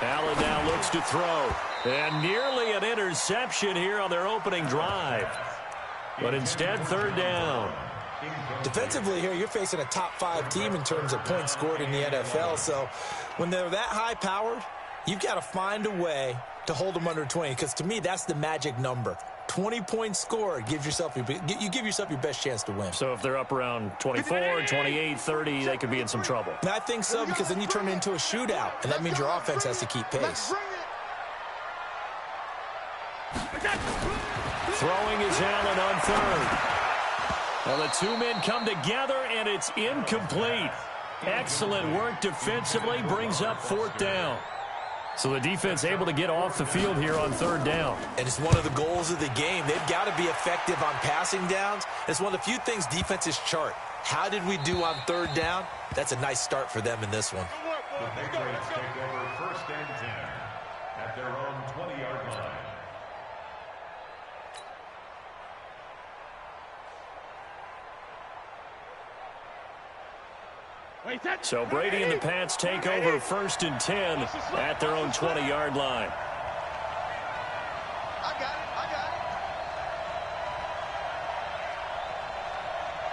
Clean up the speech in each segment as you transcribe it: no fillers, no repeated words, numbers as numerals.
Allen now looks to throw. And nearly an interception here on their opening drive. But instead, third down. Defensively here, you're facing a top-5 team in terms of points scored in the NFL. So when they're that high-powered, you've got to find a way to hold them under 20. Because to me, that's the magic number. 20 points scored, you give yourself your best chance to win. So if they're up around 24, 28, 30, they could be in some trouble. And I think so, because then you turn it into a shootout, and that means your offense has to keep pace. Throwing is Allen on third. Well, the two men come together, and it's incomplete. Excellent work defensively, brings up fourth down. So the defense able to get off the field here on third down. And it's one of the goals of the game. They've got to be effective on passing downs. It's one of the few things defenses chart. How did we do on third down? That's a nice start for them in this one. The Patriots take over first and 10 at their own 20-yard line. So Brady and the Pats take over first and 10 at their own 20-yard line. I got it.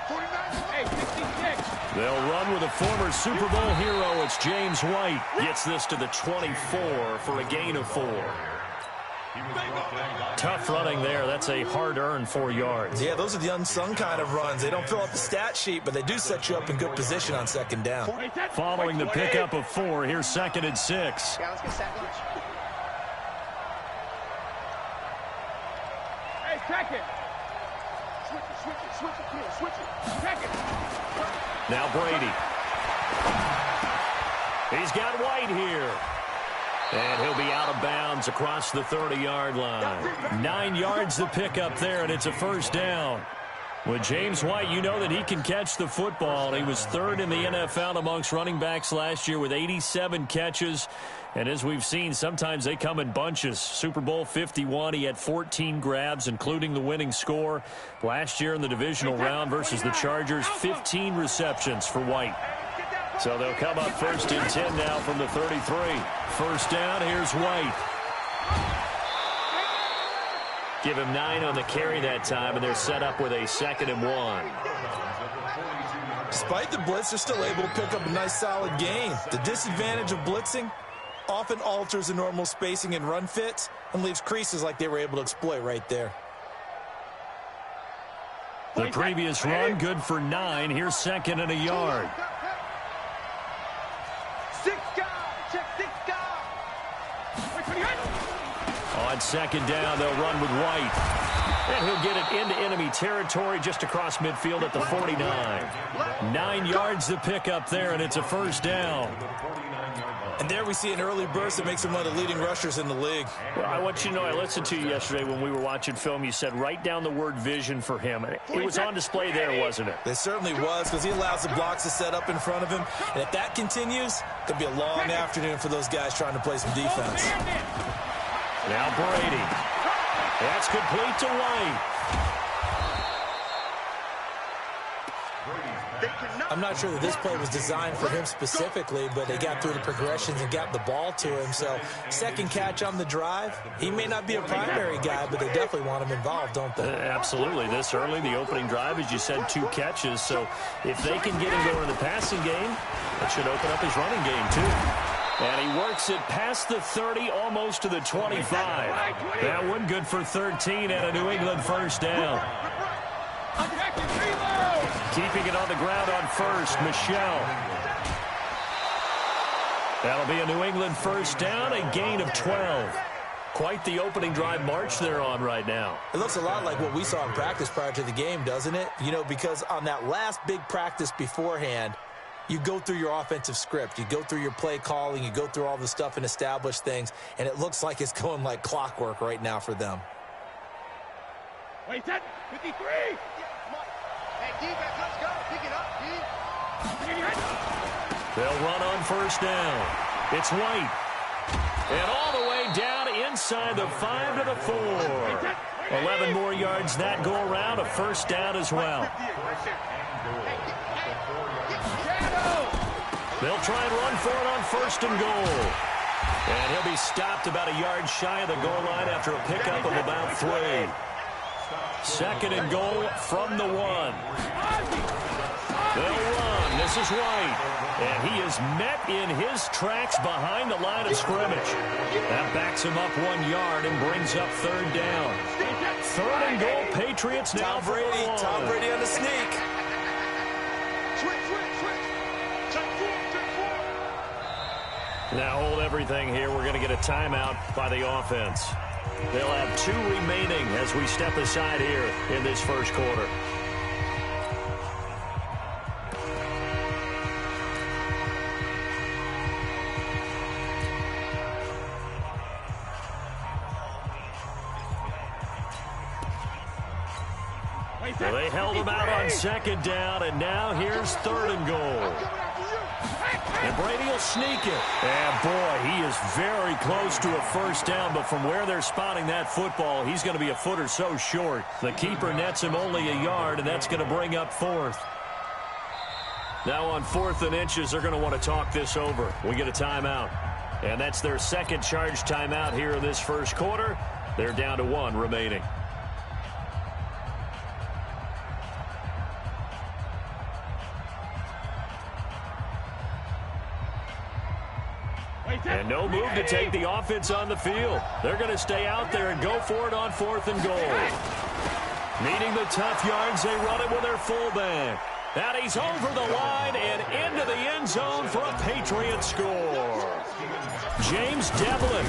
49. They'll run with a former Super Bowl hero. It's James White. Gets this to the 24 for a gain of 4. Tough running there. That's a hard-earned 4 yards. Yeah, those are the unsung kind of runs. They don't fill up the stat sheet, but they do set you up in good position on second down. Following the pickup of 4, here's second and 6. Yeah, let's get sack lunch. Hey, check it. Switch it. Check it. Now Brady. He's got White here. And he'll be out of bounds across the 30-yard line. 9 yards to pick up there, and it's a first down. With James White, you know that he can catch the football. He was third in the NFL amongst running backs last year with 87 catches. And as we've seen, sometimes they come in bunches. Super Bowl 51, he had 14 grabs, including the winning score. Last year in the divisional round versus the Chargers, 15 receptions for White. So they'll come up first and 10 now from the 33. First down, here's White. Give him 9 on the carry that time, and they're set up with a 2nd and 1. Despite the blitz, they're still able to pick up a nice solid gain. The disadvantage of blitzing often alters the normal spacing and run fits and leaves creases like they were able to exploit right there. The previous run, good for 9. Here's 2nd and a yard. On 2nd down, they'll run with White. And he'll get it into enemy territory just across midfield at the 49. 9 yards to pick up there, and it's a first down. And there we see an early burst that makes him one of the leading rushers in the league. Well, I want you to know, I listened to you yesterday when we were watching film. You said write down the word vision for him. It was on display there, wasn't it? It certainly was, because he allows the blocks to set up in front of him. And if that continues, it could be a long afternoon for those guys trying to play some defense. Now Brady. That's complete to White. I'm not sure that this play was designed for him specifically, but they got through the progressions and got the ball to him. So, second catch on the drive. He may not be a primary guy, but they definitely want him involved, don't they? Absolutely. This early, the opening drive, as you said, 2 catches. So, if they can get him going in the passing game, that should open up his running game, too. And he works it past the 30, almost to the 25. That one good for 13 and a New England first down. Keeping it on the ground on first, Michelle. That'll be a New England first down, a gain of 12. Quite the opening drive march they're on right now. It looks a lot like what we saw in practice prior to the game, doesn't it? You know, because on that last big practice beforehand, you go through your offensive script. You go through your play calling. You go through all the stuff and establish things. And it looks like it's going like clockwork right now for them. Wait, that 53. Yeah, come on. Hey, defense, let's go. Pick it up, D. They'll run on first down. It's White. And all the way down inside the 5 to the 4. 11 more yards that go around. A first down as well. They'll try and run for it on 1st and goal. And he'll be stopped about a yard shy of the goal line after a pickup of about 3. 2nd and goal from the 1. They'll run. This is White. And he is met in his tracks behind the line of scrimmage. That backs him up 1 yard and brings up 3rd down. 3rd and goal, Patriots now. Tom Brady on the sneak. Now hold everything here. We're going to get a timeout by the offense. They'll have 2 remaining as we step aside here in this first quarter. Well, they held him out on 2nd down, and now here's 3rd and goal. And Brady will sneak it. And, boy, he is very close to a 1st down, but from where they're spotting that football, he's going to be a foot or so short. The keeper nets him only a yard, and that's going to bring up 4th. Now on 4th and inches, they're going to want to talk this over. We get a timeout. And that's their 2nd charge timeout here in this first quarter. They're down to 1 remaining. And no move to take the offense on the field. They're going to stay out there and go for it on 4th and goal. Needing the tough yards, they run it with their fullback. And he's over the line and into the end zone for a Patriot score. James Devlin,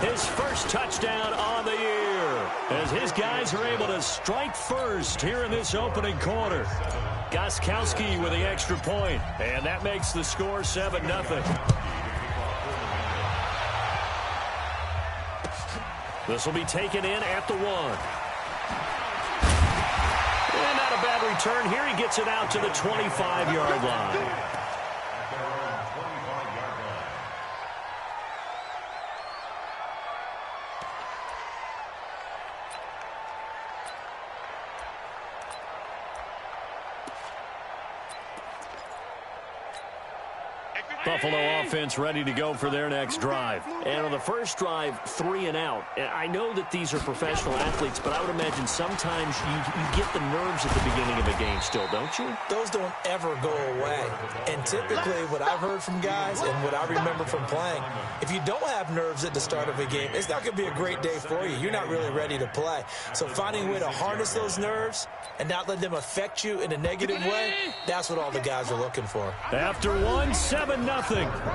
his first touchdown on the year, as his guys are able to strike first here in this opening quarter. Gostkowski with the extra point, and that makes the score 7-0. This will be taken in at the 1. And not a bad return here. He gets it out to the 25-yard line. Buffalo offense ready to go for their next drive. And on the first drive, 3 and out. I know that these are professional athletes, but I would imagine sometimes you get the nerves at the beginning of a game still, don't you? Those don't ever go away. And typically what I've heard from guys and what I remember from playing, if you don't have nerves at the start of a game, it's not going to be a great day for you. You're not really ready to play. So finding a way to harness those nerves and not let them affect you in a negative way, that's what all the guys are looking for. After 1, 7-0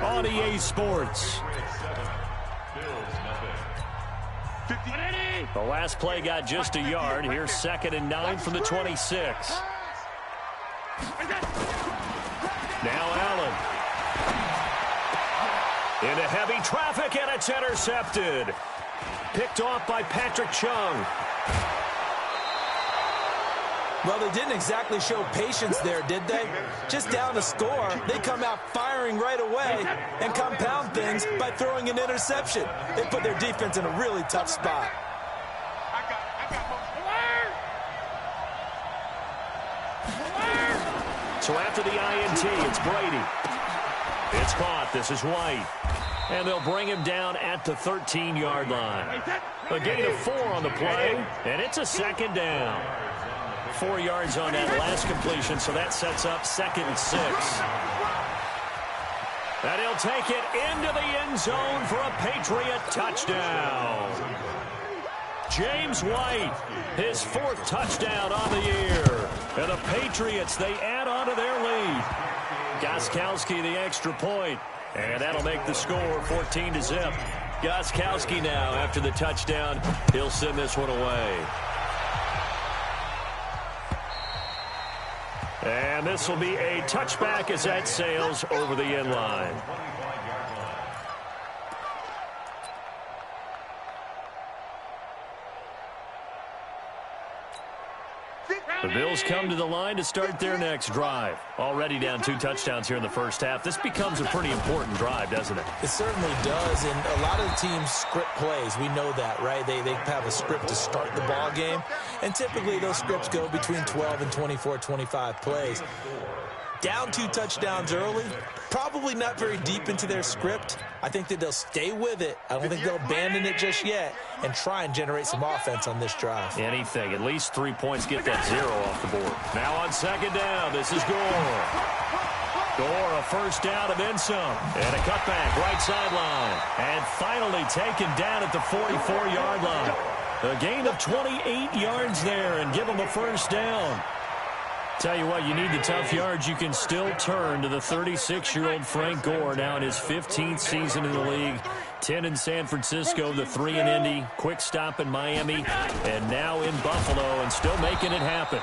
on EA Sports. The last play got just a yard. Here's 2nd and 9 from the 26. Now Allen. Into heavy traffic, and it's intercepted. Picked off by Patrick Chung. Well, they didn't exactly show patience there, did they? Just down to score, they come out firing right away and compound things by throwing an interception. They put their defense in a really tough spot. So after the INT, it's Brady. It's caught. This is White. And they'll bring him down at the 13-yard line. A gain of 4 on the play, and it's a 2nd down. 4 yards on that last completion, so that sets up 2nd and 6. And he'll take it into the end zone for a Patriot touchdown. James White, his 4th touchdown on the year. And the Patriots, they add on to their lead. Gostkowski, the extra point. And that'll make the score 14-0. Gostkowski now, after the touchdown, he'll send this one away. And this will be a touchback as that sails over the end line. The Bills come to the line to start their next drive. Already down 2 touchdowns here in the first half. This becomes a pretty important drive, doesn't it? It certainly does, and a lot of the teams script plays. We know that, right? They have a script to start the ball game, and typically those scripts go between 12 and 24, 25 plays. Down 2 touchdowns early, Probably not very deep into their script. I think that they'll stay with it. I don't think they'll abandon it just yet and try and generate some offense on this drive. Anything. At least 3 points. Get that 0 off the board. Now on second down, this is Gore. Gore, a first down and then some. And a cutback, right sideline. And finally taken down at the 44-yard line. A gain of 28 yards there and give them a first down. Tell you what, you need the tough yards. You can still turn to the 36-year-old Frank Gore, now in his 15th season in the league. 10 in San Francisco, the 3 in Indy, quick stop in Miami, and now in Buffalo, and still making it happen.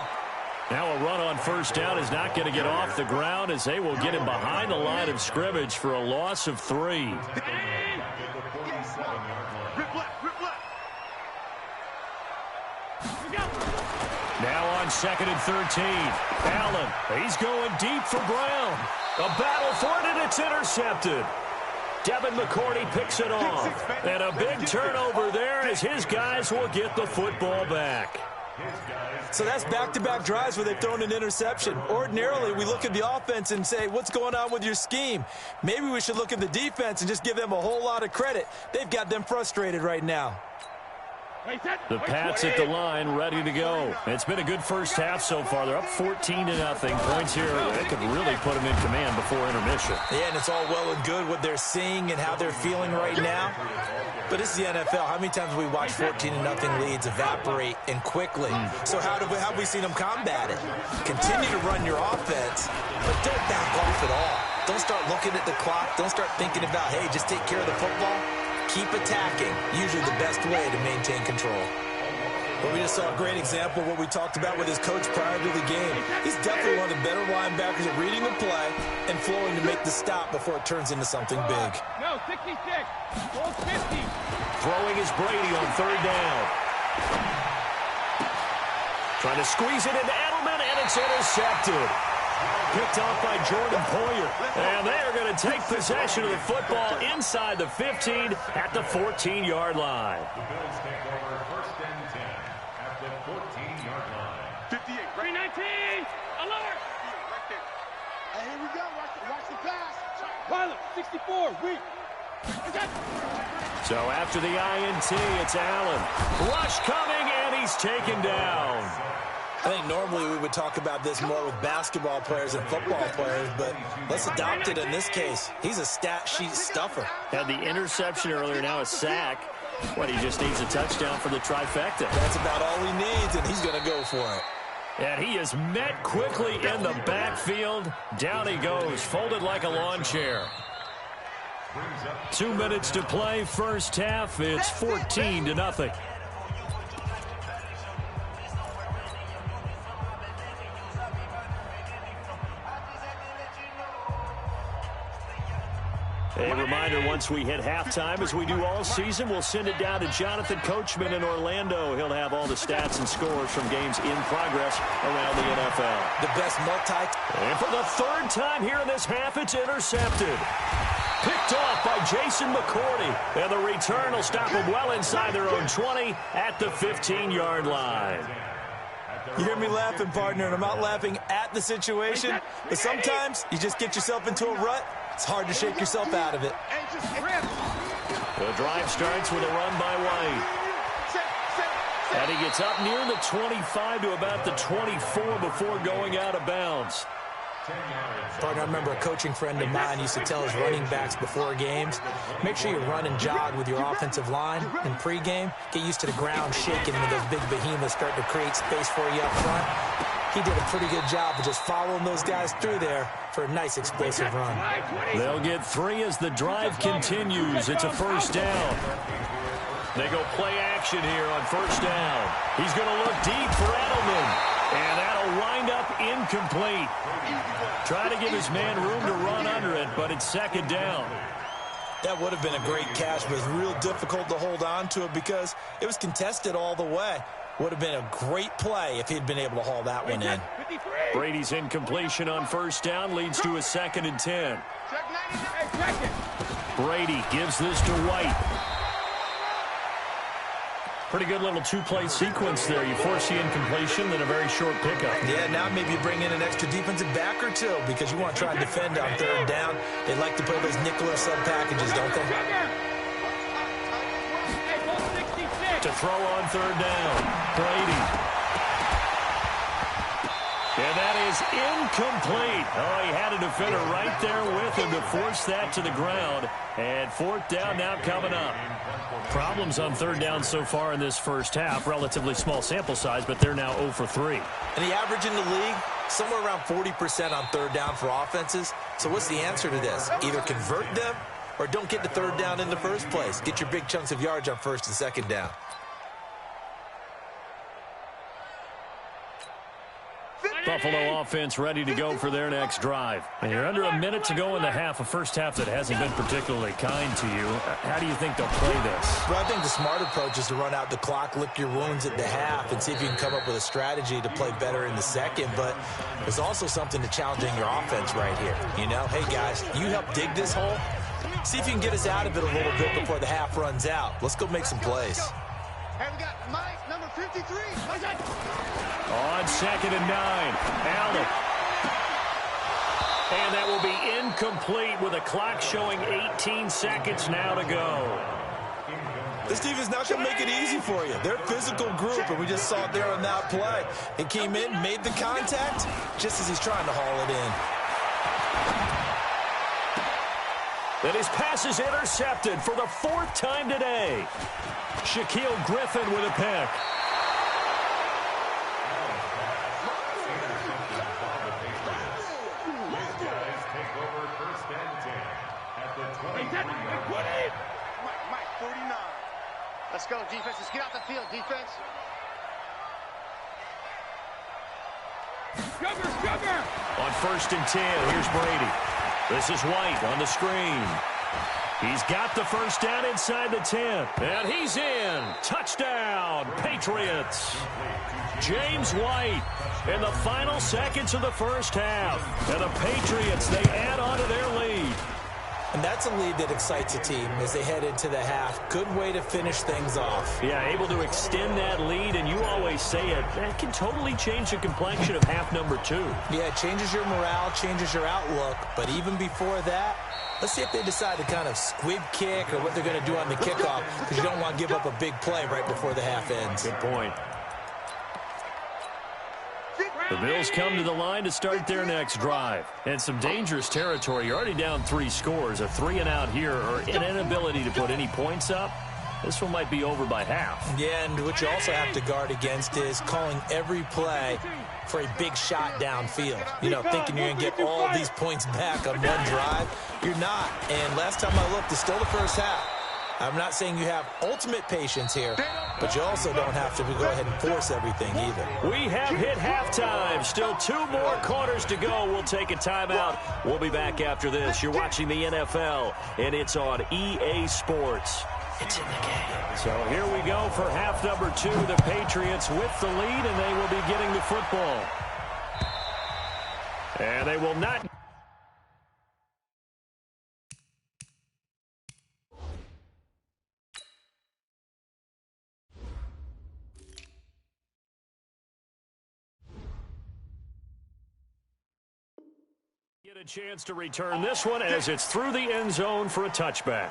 Now a run on first down is not going to get off the ground as they will get him behind the line of scrimmage for a loss of 3. Now on second and 13. Allen, he's going deep for Brown. A battle for it, and it's intercepted. Devin McCourty picks it off. And a big turnover there as his guys will get the football back. So that's back-to-back drives where they've thrown an interception. Ordinarily, we look at the offense and say, what's going on with your scheme? Maybe we should look at the defense and just give them a whole lot of credit. They've got them frustrated right now. The Pats at the line, ready to go. It's been a good first half so far. They're up 14-0. Points here, they could really put them in command before intermission. Yeah, and it's all well and good what they're seeing and how they're feeling right now. But this is the NFL. How many times have we watched 14-0 leads evaporate and quickly? So how have we seen them combat it? Continue to run your offense, but don't back off at all. Don't start looking at the clock. Don't start thinking about, hey, just take care of the football. Keep attacking, usually the best way to maintain control. But we just saw a great example of what we talked about with his coach prior to the game. He's definitely one of the better linebackers at reading the play and flowing to make the stop before it turns into something big. No, 66. Goal 50. Throwing is Brady on third down. Trying to squeeze it into Edelman, and it's intercepted. Picked off by Jordan Poyer. And they are going to take possession of the football inside the 15 at the 14-yard line. The Bills take over first and 10 at the 14-yard line. 58. 319. Alert. Right there. Hey, here we go. Watch the pass. Pilot, 64. Weak. So after the INT, it's Allen. Rush coming, and he's taken down. I think normally we would talk about this more with basketball players and football players, but let's adopt it in this case. He's a stat sheet stuffer. Had the interception earlier, now a sack. What, he just needs a touchdown for the trifecta. That's about all he needs, and he's going to go for it. And he is met quickly in the backfield. Down he goes, folded like a lawn chair. 2 minutes to play, first half. It's 14-0. A reminder, once we hit halftime, as we do all season, we'll send it down to Jonathan Coachman in Orlando. He'll have all the stats and scores from games in progress around the NFL. The best And for the third time here in this half, it's intercepted. Picked off by Jason McCourty. And the return will stop them well inside their own 20 at the 15-yard line. You hear me laughing, partner, and I'm not laughing at the situation, but sometimes you just get yourself into a rut. It's hard to shake yourself out of it. The drive starts with a run by White. And he gets up near the 25 to about the 24 before going out of bounds. Partner, I remember a coaching friend of mine used to tell his running backs before games, make sure you run and jog with your offensive line in pregame. Get used to the ground shaking when those big behemoths start to create space for you up front. He did a pretty good job of just following those guys through there for a nice explosive run. They'll get 3 as the drive continues. It's a first down. They go play action here on first down. He's going to look deep for Edelman. And that'll wind up incomplete. Try to give his man room to run under it, but it's second down. That would have been a great catch, but it's real difficult to hold on to it because it was contested all the way. Would have been a great play if he'd been able to haul that one in. Brady's incompletion on first down leads to a 2nd and 10. Brady gives this to White. Pretty good little two-play sequence there. You force the incompletion, then a very short pickup. Yeah, now maybe you bring in an extra defensive back or two because you want to try and defend on third down. They like to play those nickel or sub packages, don't they? To throw on third down, Brady. And that is incomplete. Oh, he had a defender right there with him to force that to the ground. And fourth down now coming up. Problems on third down so far in this first half. Relatively small sample size, but they're now 0 for 3. And the average in the league, somewhere around 40% on third down for offenses. So what's the answer to this? Either convert them or don't get to third down in the first place. Get your big chunks of yards on first and second down. Buffalo offense ready to go for their next drive. And you're under a minute to go in the half, a first half that hasn't been particularly kind to you. How do you think they'll play this? Well, I think the smart approach is to run out the clock, lick your wounds at the half, and see if you can come up with a strategy to play better in the second. But there's also something to challenging your offense right here. You know, hey, guys, you help dig this hole. See if you can get us out of it a little bit before the half runs out. Let's go make some plays. Hey, we got Mike, number 53. On second and 9, Allen. And that will be incomplete with a clock showing 18 seconds now to go. This defense not going to make it easy for you. They're a physical group, and we just saw it there on that play. He came in, made the contact, just as he's trying to haul it in. Then his pass is intercepted for the fourth time today. Shaquille Griffin with a pick. Mike, 49. Let's go, defense. Let's get out the field, defense. Sugar. On first and 10, here's Brady. This is White on the screen. He's got the first down inside the 10. And he's in. Touchdown, Patriots. James White in the final seconds of the first half. And the Patriots, they add on to their lead. And that's a lead that excites a team as they head into the half. Good way to finish things off. Yeah, able to extend that lead, and you always say it, that can totally change the complexion of half number 2. Yeah, it changes your morale, changes your outlook. But even before that, let's see if they decide to kind of squib kick or what they're going to do on the kickoff, because you don't want to give up a big play right before the half ends. Good point. The Bills come to the line to start their next drive. And some dangerous territory. You're already down 3 scores. A 3-and-out here or an inability to put any points up. This one might be over by half. Yeah, and what you also have to guard against is calling every play for a big shot downfield. You know, thinking you're going to get all these points back on one drive. You're not. And last time I looked, it's still the first half. I'm not saying you have ultimate patience here, but you also don't have to go ahead and force everything either. We have hit halftime. Still 2 more quarters to go. We'll take a timeout. We'll be back after this. You're watching the NFL, and it's on EA Sports. It's in the game. So here we go for half number 2. The Patriots with the lead, and they will be getting the football. And they will not... Get a chance to return this one as it's through the end zone for a touchback.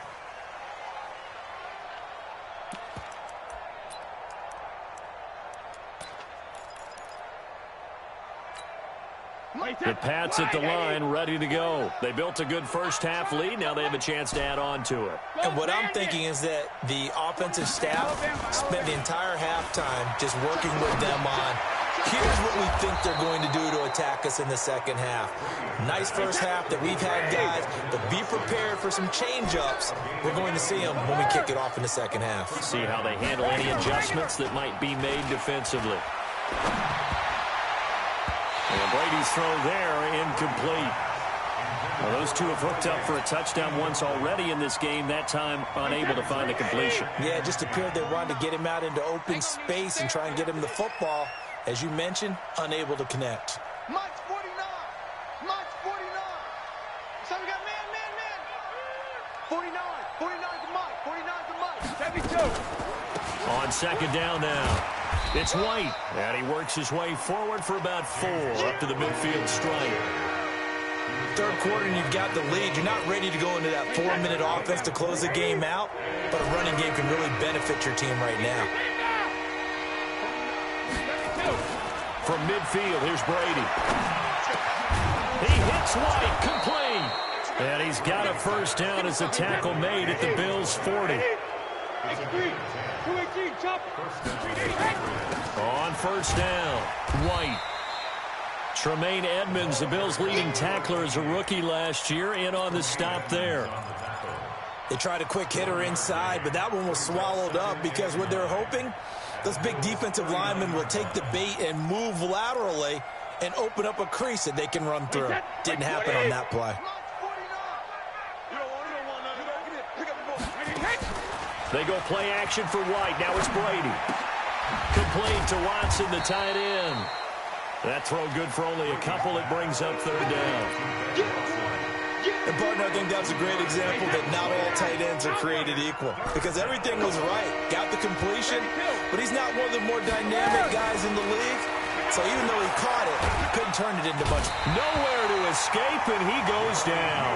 The Pats at the line, ready to go. They built a good first half lead. Now they have a chance to add on to it. And what I'm thinking is that the offensive staff spent the entire halftime just working with them on, here's what we think they're going to do to attack us in the second half. Nice first half that we've had, guys, but be prepared for some change-ups. We're going to see them when we kick it off in the second half. See how they handle any adjustments that might be made defensively. And Brady's throw there, incomplete. Well, those two have hooked up for a touchdown once already in this game, that time unable to find the completion. Yeah, it just appeared they wanted to get him out into open space and try and get him the football. As you mentioned, unable to connect. Mike's 49. Mike's 49. So we got man. 49. 49's the mic. 49's the mic. 72. On second down now. It's White, and he works his way forward for about 4 up to the midfield stripe. Third quarter and you've got the lead. You're not ready to go into that 4-minute offense to close the game out, but a running game can really benefit your team right now. From midfield, here's Brady. He hits White, complete. And he's got a first down as the tackle made at the Bills' 40. On first down, White. Tremaine Edmonds, the Bills' leading tackler as a rookie last year, in on the stop there. They tried a quick hitter inside, but that one was swallowed up because what they're hoping, those big defensive linemen will take the bait and move laterally and open up a crease that they can run through. Didn't happen on that play. They go play action for White. Now it's Brady. Complete to Watson, the tight end. That throw good for only a couple. It brings up third down. And, partner, I think that was a great example that not all tight ends are created equal because everything was right. Got the completion, but he's not one of the more dynamic guys in the league. So even though he caught it, he couldn't turn it into much. Nowhere to escape, and he goes down.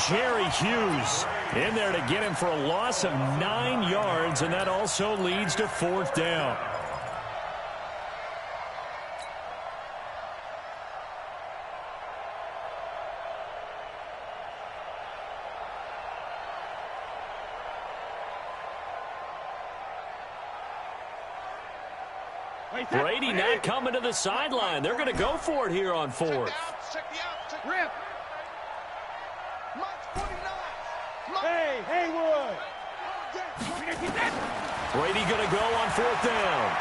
Jerry Hughes in there to get him for a loss of 9 yards, and that also leads to fourth down. Brady not coming to the sideline. They're going to go for it here on fourth. Rip. Hey, Haywood. Brady going to go on fourth down.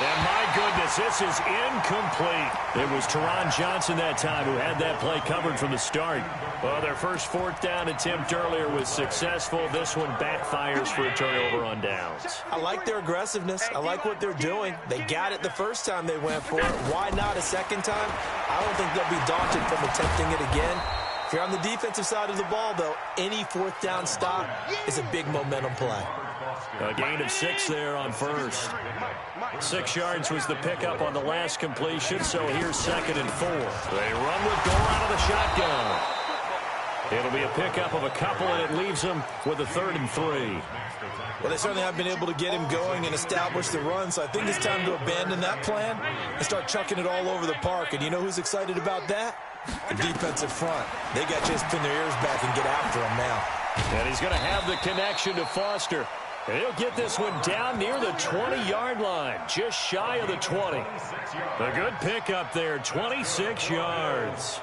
And my goodness, this is incomplete. It was Teron Johnson that time who had that play covered from the start. Well, their first fourth down attempt earlier was successful. This one backfires for a turnover on downs. I like their aggressiveness. I like what they're doing. They got it the first time they went for it. Why not a second time? I don't think they'll be daunted from attempting it again. If you're on the defensive side of the ball, though, any fourth down stop is a big momentum play. A gain of 6 there on first. 6 yards was the pickup on the last completion, so here's second and 4. They run with Gore out of the shotgun. It'll be a pickup of a couple, and it leaves them with a 3rd and 3. Well, they certainly have been able to get him going and establish the run, so I think it's time to abandon that plan and start chucking it all over the park. And you know who's excited about that? The defensive front. They got to just pin their ears back and get after him now. And he's going to have the connection to Foster. And he'll get this one down near the 20-yard line, just shy of the 20. A good pickup there, 26 yards.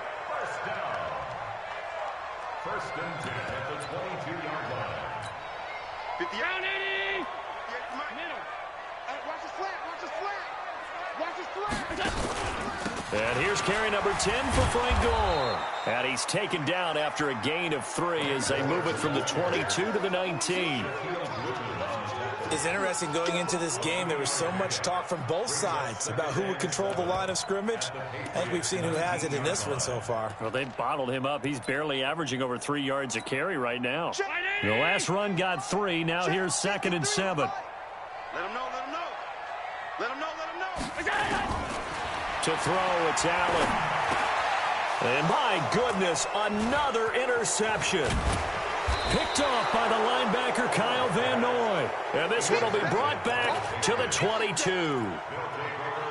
First and 10 at the 22-yard line. 50 down, 80. Middle. Watch his flat. Watch his flat. Watch his flat. And here's carry number 10 for Frank Gore. And he's taken down after a gain of 3 as they move it from the 22 to the 19. It's interesting going into this game. There was so much talk from both sides about who would control the line of scrimmage. I think we've seen who has it in this one so far. Well, they've bottled him up. He's barely averaging over 3 yards a carry right now. The last run got 3. Now here's 2nd and 7. Let him know. Let him know. Let him know. Let him know. To throw, it's Allen. And my goodness, another interception. Picked off by the linebacker, Kyle Van Noy. And this one will be brought back to the 22.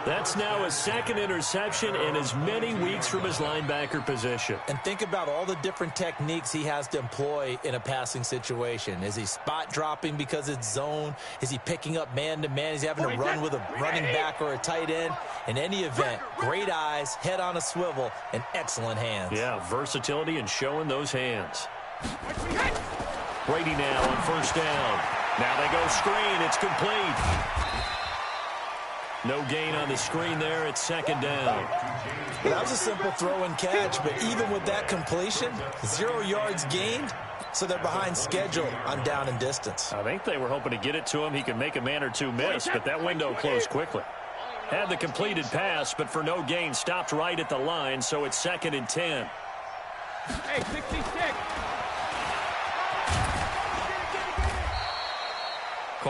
That's now his 2nd interception in as many weeks from his linebacker position. And think about all the different techniques he has to employ in a passing situation. Is he spot dropping because it's zone? Is he picking up man-to-man? Is he having to run with a running back or a tight end? In any event, great eyes, head on a swivel, and excellent hands. Yeah, versatility and showing those hands. Brady now on first down. Now they go screen. It's complete. No gain on the screen there. It's 2nd down. Well, that was a simple throw and catch, but even with that completion, 0 yards gained, so they're behind schedule on down and distance. I think they were hoping to get it to him. He could make a man or two miss, but that window closed quickly. Had the completed pass, but for no gain, stopped right at the line, so it's 2nd and 10. Hey, 66.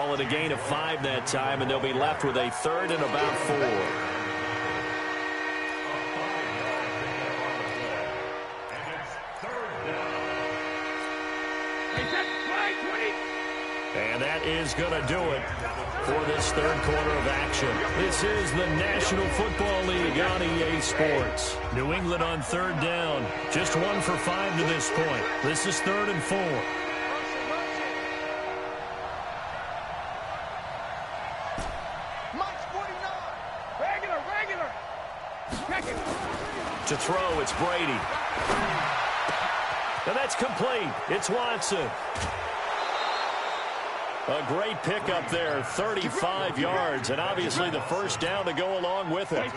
Call it a gain of 5 that time, and they'll be left with a third and about 4. And that is going to do it for this third quarter of action. This is the National Football League on EA Sports. New England on third down. Just 1 for 5 to this point. This is 3rd and 4. To throw, it's Brady. And that's complete. It's Watson. A great pickup there, 35 yards, and obviously the first down to go along with it.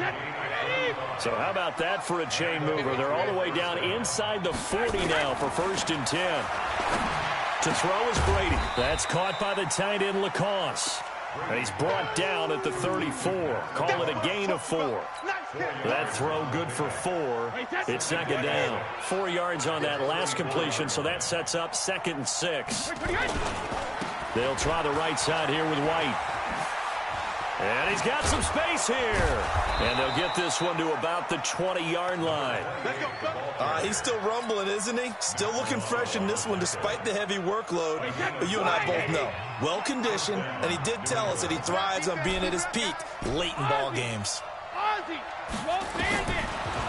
So how about that for a chain mover? They're all the way down inside the 40 now for 1st and 10. To throw is Brady. That's caught by the tight end, Lacoste. And he's brought down at the 34. Call it a gain of 4. That throw good for 4. It's 2nd down. 4 yards on that last completion, so that sets up 2nd and 6. They'll try the right side here with White. And he's got some space here. And they'll get this one to about the 20-yard line. He's still rumbling, isn't he? Still looking fresh in this one despite the heavy workload. But you and I both know, well-conditioned, and he did tell us that he thrives on being at his peak late in ball games.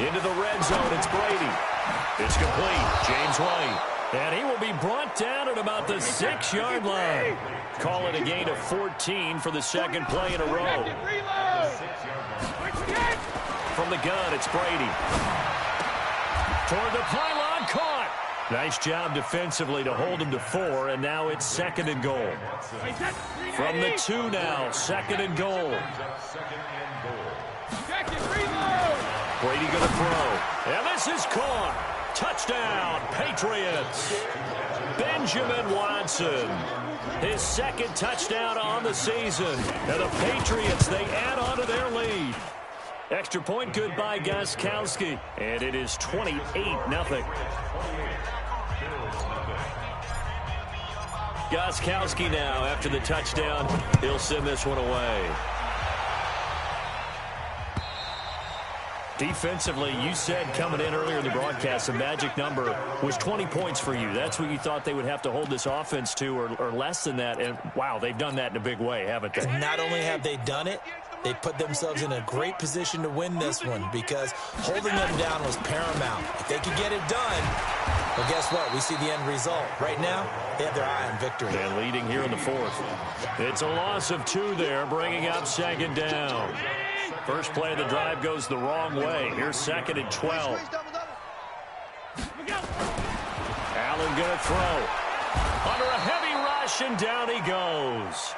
Into the red zone, it's Brady. It's complete. James White. And he will be brought down at about the 6-yard line. Call it a gain of 14 for the 2nd play in a row. From the gun, it's Brady. Toward the pylon, caught. Nice job defensively to hold him to 4, and now it's 2nd and goal. From the 2 now, 2nd and goal. Brady going to throw. And this is caught. Touchdown, Patriots. Benjamin Watson. His 2nd touchdown on the season. And the Patriots, they add on to their lead. Extra point good by Gostkowski. And it is 28-0. Gostkowski now after the touchdown. He'll send this one away. Defensively, you said coming in earlier in the broadcast, the magic number was 20 points for you. That's what you thought they would have to hold this offense to, or less than that. And, wow, they've done that in a big way, haven't they? And not only have they done it, they put themselves in a great position to win this one because holding them down was paramount. If they could get it done, well, guess what? We see the end result. Right now, they have their eye on victory. And leading here in the 4th. It's a loss of 2 there, bringing up 2nd down. First play of the drive goes the wrong way. Here's 2nd and 12. Allen going to throw. Under a heavy rush, and down he goes.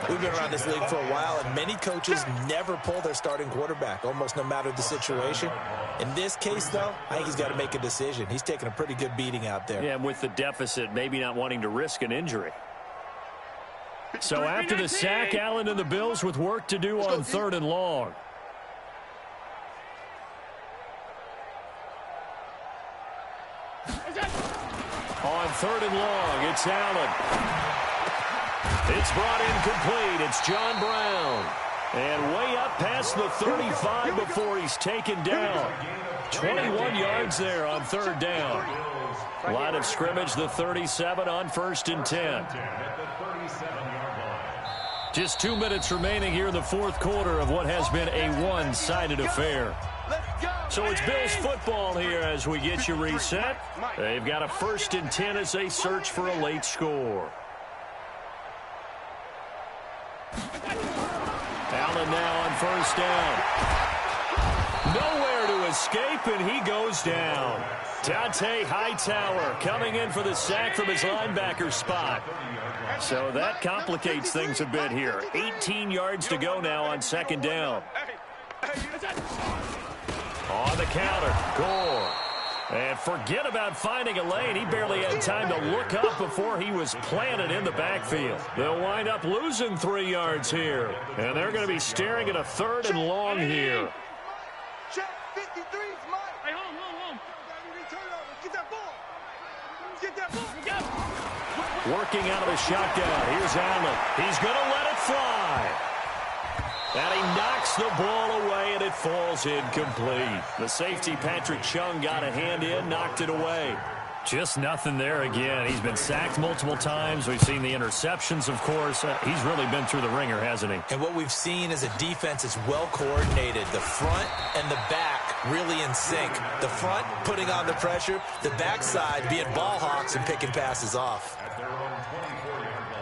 We've been around this league for a while, and many coaches never pull their starting quarterback, almost no matter the situation. In this case, though, I think he's got to make a decision. He's taking a pretty good beating out there. Yeah, and with the deficit, maybe not wanting to risk an injury. So after the sack, Allen and the Bills with work to do on 3rd and long. On 3rd and long, it's Allen. It's brought in complete. It's John Brown. And way up past the 35 before he's taken down. 21 yards there on 3rd down. Line of scrimmage, the 37 on 1st and 10. Just 2 minutes remaining here in the 4th quarter of what has been a one-sided affair. So it's Bills football here as we get you reset. They've got a 1st and 10 as they search for a late score. Allen now on 1st down. Nowhere to escape, and he goes down. Dante Hightower coming in for the sack from his linebacker spot. So that complicates things a bit here. 18 yards to go now on 2nd down. On the counter, Gore. And forget about finding a lane. He barely had time to look up before he was planted in the backfield. They'll wind up losing 3 yards here. And they're going to be staring at a 3rd and long here. Check 53 is mine. Hey, hold. Get that ball. Get that ball. Working out of the shotgun. Here's Allen. He's going to let it fly. And he knocks the ball away, and it falls incomplete. The safety, Patrick Chung, got a hand in, knocked it away. Just nothing there again. He's been sacked multiple times. We've seen the interceptions, of course. He's really been through the ringer, hasn't he? And what we've seen is a defense that's well coordinated. The front and the back really in sync. The front putting on the pressure, the backside being ball hawks and picking passes off. At their own 24-yard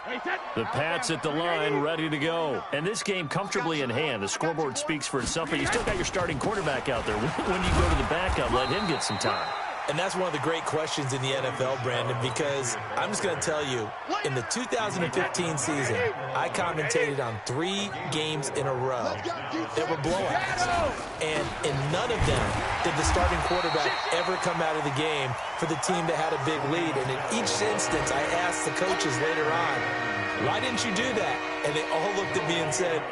line. The Pats at the line, ready to go. And this game comfortably in hand. The scoreboard speaks for itself, but you still got your starting quarterback out there. When you go to the backup, let him get some time. And that's one of the great questions in the NFL, Brandon, because I'm just going to tell you, in the 2015 season, I commentated on 3 games in a row that were blowouts. And in none of them did the starting quarterback ever come out of the game for the team that had a big lead. And in each instance, I asked the coaches later on, why didn't you do that? And they all looked at me and said,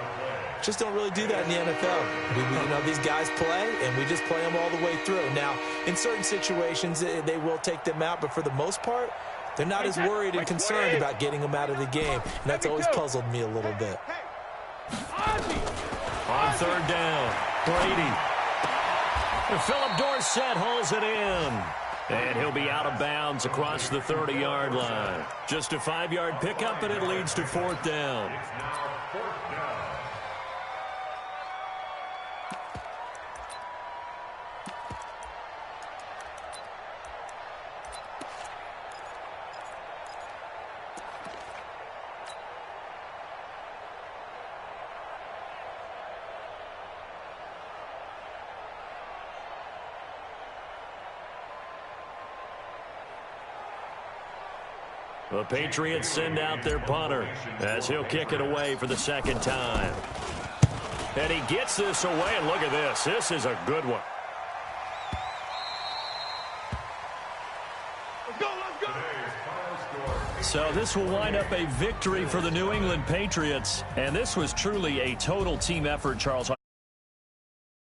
just don't really do that in the NFL. You know, these guys play, and we just play them all the way through. Now, in certain situations, they will take them out, but for the most part, they're not as worried and concerned about getting them out of the game, and that's always puzzled me a little bit. On third down, Brady. And Philip Dorsett hauls it in. And he'll be out of bounds across the 30-yard line. Just a 5-yard pickup, and it leads to 4th down. It's now 4th down. The Patriots send out their punter as he'll kick it away for the 2nd time. And he gets this away, and look at this. This is a good one. Let's go, let's go. So this will wind up a victory for the New England Patriots. And this was truly a total team effort, Charles.